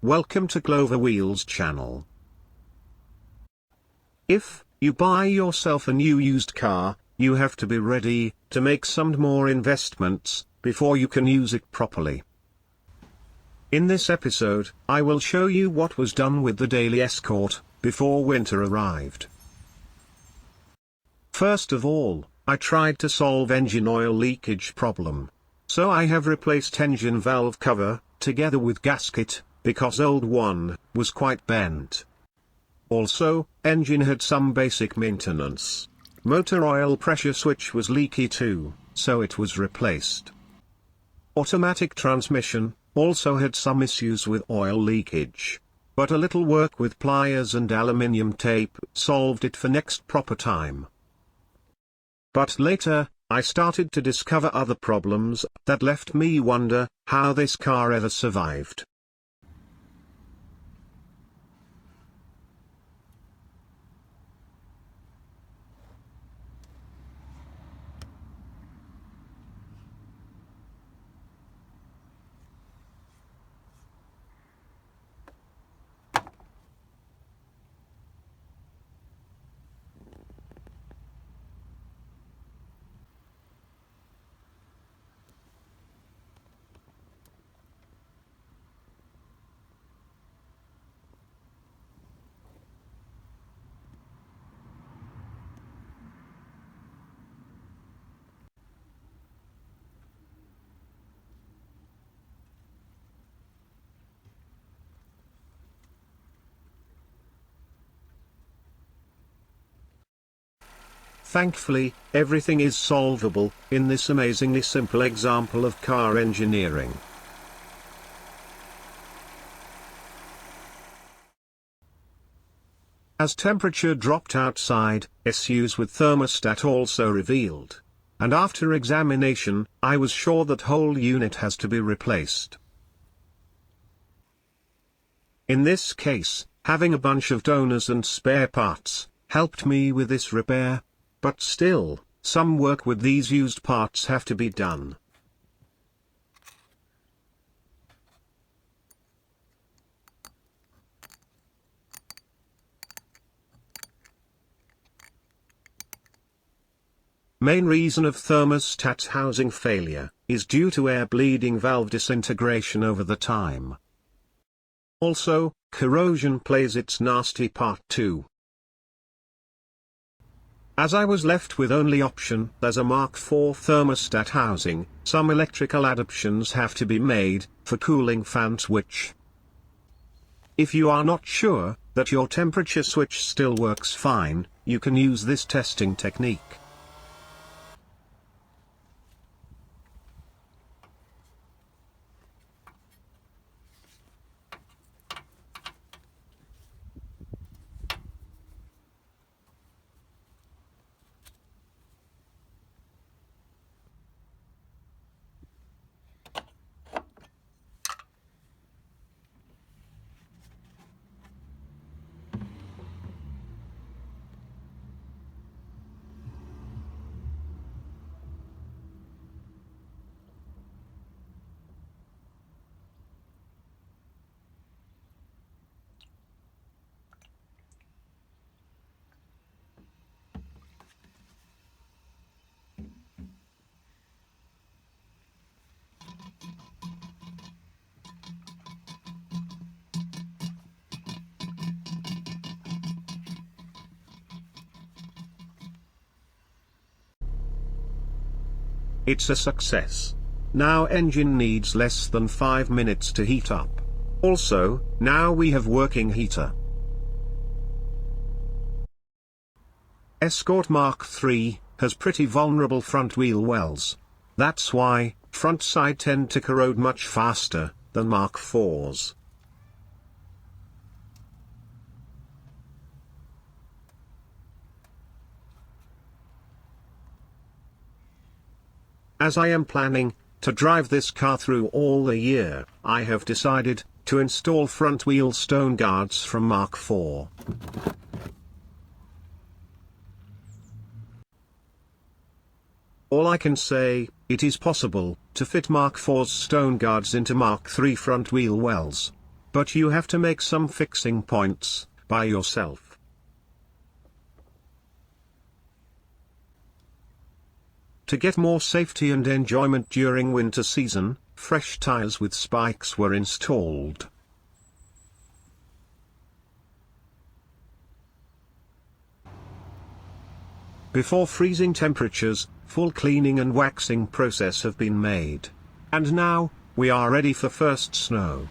welcome to Clover Wheels channel. If you buy yourself a new used car, you have to be ready to make some more investments before you can use it properly. In this episode, I will show you what was done with the daily Escort before winter arrived. First of all, I tried to solve engine oil leakage problem. So I have replaced engine valve cover, together with gasket, because old one was quite bent. Also, engine had some basic maintenance. Motor oil pressure switch was leaky too, so it was replaced. Automatic transmission also had some issues with oil leakage. But a little work with pliers and aluminium tape solved it for next proper time. But later, I started to discover other problems that left me wonder how this car ever survived. Thankfully, everything is solvable in this amazingly simple example of car engineering. As temperature dropped outside, issues with thermostat also revealed. And after examination, I was sure that whole unit has to be replaced. In this case, having a bunch of donors and spare parts helped me with this repair. But still, some work with these used parts have to be done. Main reason of thermostat housing failure is due to air bleeding valve disintegration over the time. Also, corrosion plays its nasty part too. As I was left with only option as a Mark IV thermostat housing, some electrical adaptations have to be made for cooling fan switch. If you are not sure that your temperature switch still works fine, you can use this testing technique. It's a success. Now engine needs less than 5 minutes to heat up. Also, now we have working heater. Escort Mark III has pretty vulnerable front wheel wells. That's why front side tend to corrode much faster than Mark IVs. As I am planning to drive this car through all the year, I have decided to install front wheel stone guards from Mark IV. All I can say, it is possible to fit Mark IV's stone guards into Mark III front wheel wells. but you have to make some fixing points by yourself. To get more safety and enjoyment during winter season, fresh tires with spikes were installed. Before freezing temperatures, full cleaning and waxing process have been made. And now, we are ready for first snow.